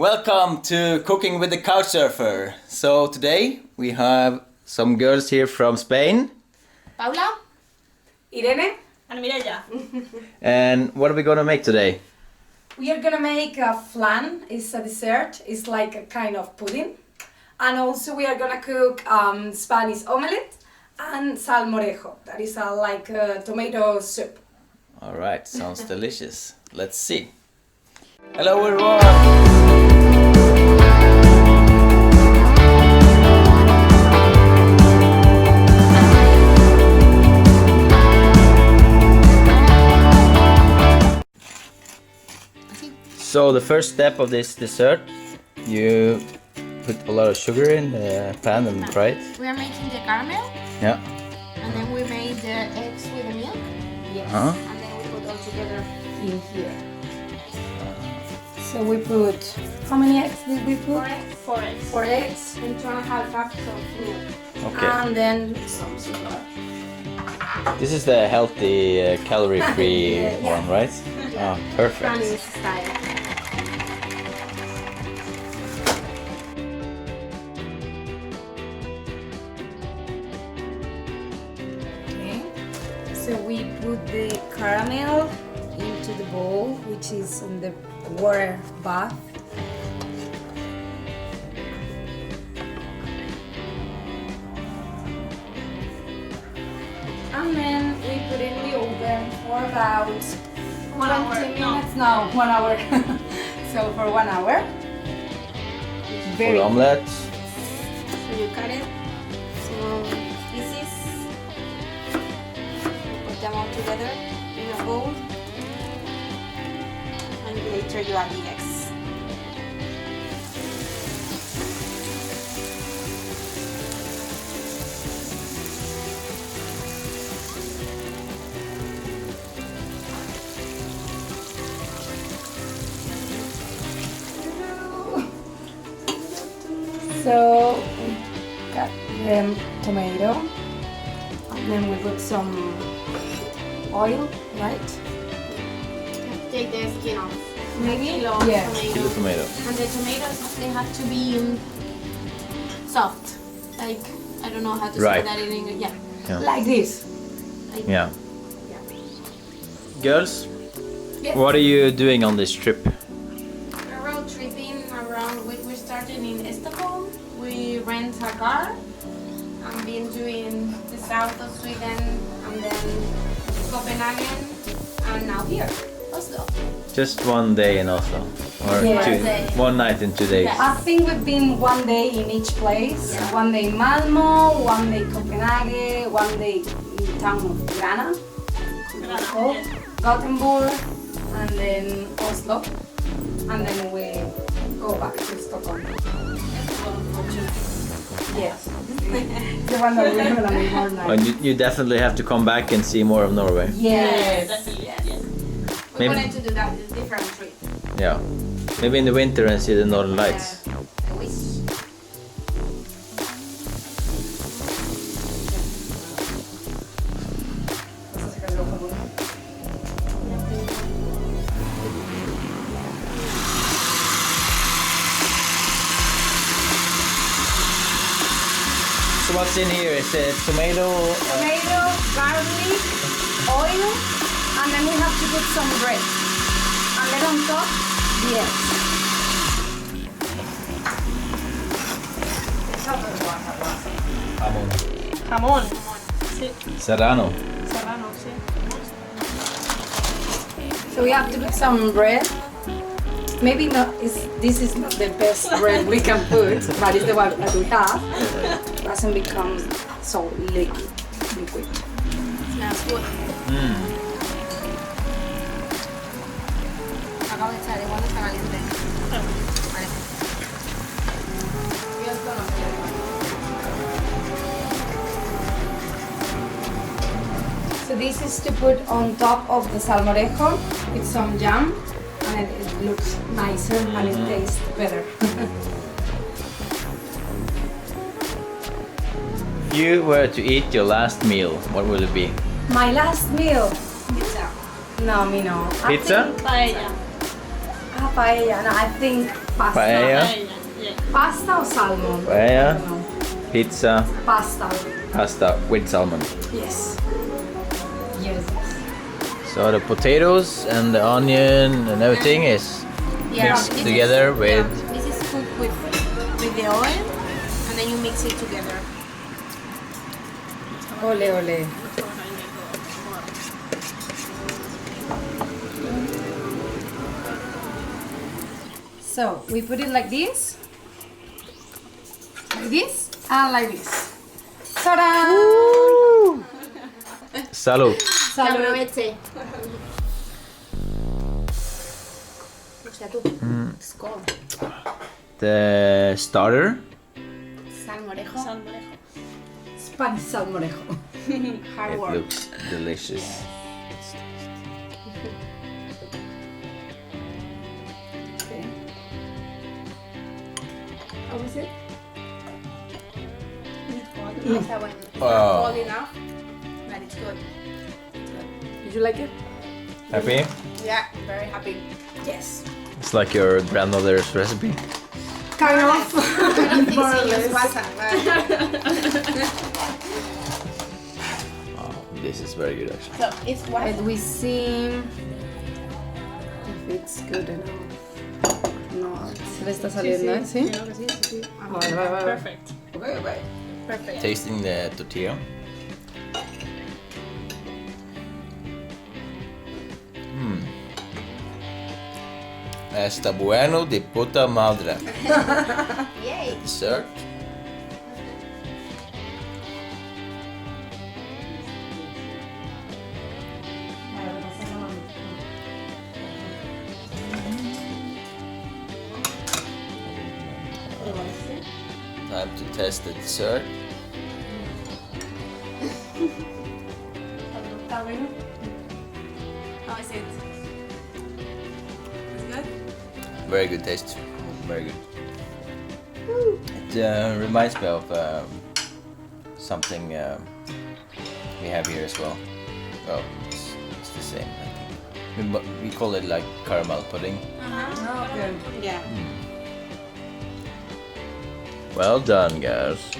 Welcome to Cooking with the Couchsurfer. So today we have some girls here from Spain. Paula, Irene, and Mireia. And what are we gonna make today? we are gonna make a flan. It's a dessert. It's like a kind of pudding. And also we are gonna cook Spanish omelet and salmorejo. That is like a tomato soup. Alright, sounds delicious. Let's see. Hello everyone! So the first step of this dessert, you put a lot of sugar in the pan and fry it. We are making the caramel, Yeah. and then we made the eggs with the milk, Yes. Huh? and then we put all together. In here. So we put, how many eggs did we put? 4 eggs. 4 eggs. And 2.5 cups of milk. Okay. And then some sugar. This is the healthy, calorie-free Yeah. one, right? Oh, perfect. Spanish style. Okay. So we put the caramel into the bowl, which is in the water bath. And then we put in the oven for about 1 hour. 20 minutes. No, 1 hour. So for 1 hour. For omelette. So you cut it small pieces. Put them all together in a bowl. And later you add the eggs. So we got the tomato, and then we put some oil, right? Take the skin off. Maybe? Kilo of Yeah. tomato. Kilo tomato. And the tomatoes, they have to be soft. Like, I don't know how to Right. say that in English. Yeah. Yeah. Like this. Like, Yeah. yeah. Girls, Yes. what are you doing on this trip? We're road tripping around. We started in Stockholm. We rent a car. I've been doing the south of Sweden and then Copenhagen and now here, Oslo. Just one day in Oslo, or Yeah. two, One day. 1 night in 2 days. Yeah. I think we've been 1 day in each place. Yeah. 1 day in Malmo, 1 day Copenhagen, 1 day in town of Grana, Yeah. Gothenburg, and then Oslo, and then we go back to Stockholm. Yes. The one that we're gonna make more And nights. you definitely have to come back and see more of Norway. Yes. Definitely. Yes. We Maybe- wanted to do that different trip. Yeah. Maybe in the winter and see the northern lights. Yeah. I wish. So what's in here? Is it tomato? Tomato, garlic, oil, and then we have to put some bread. And then on top, the eggs. Jamon. Jamón. Sí. Serrano. Serrano, sí. So we have to put some bread. Maybe not. This is not the best bread we can put, but it's the one that we have. Doesn't become so liquid. Smells good. Mm. Acabo de echar, igual no está caliente. Vale. Yo esto no quiero. So this is to put on top of the salmorejo with some jam, and it looks nicer and it tastes better. If you were to eat your last meal, what would it be? My last meal. Pizza. No, me no. I Pizza? think Paella. I paella. No, I think pasta. Paella, Pasta or salmon? paella, I don't know. pizza, Pasta. pasta with salmon. Yes. Yes. So the potatoes and the onion and everything is mixed this together is, with. This is cooked with the oil, and then you mix it together. Ole, ole. So we put it like this, and like this. Ta-da! Salud. Aproveche. Skål. The starter. Salmorejo. Spanish salmorejo. Hard It work. looks delicious. Okay. How is it? Está bueno. Wow. Cold enough, but it's good. Did you like it? Happy? Yeah, very happy. Yes. It's like your grandmother's recipe. Kind of. I don't think More or she less. used WhatsApp, Oh, this is very good actually. so it's what? Let we see if it's good enough. No, se le está saliendo, ¿eh? ¿Sí? Creo que sí, sí, sí. Vale, vale, vale. Perfect. Okay, okay. Perfect. Tasting the tortilla. Está bueno de puta madre. Yay. Dessert. Time to test the dessert. How is it? It's good? Very good taste. Very good. It reminds me of something we have here as well. Oh, it's the same, I think. We call it like caramel pudding. Okay. Yeah. Well done, guys.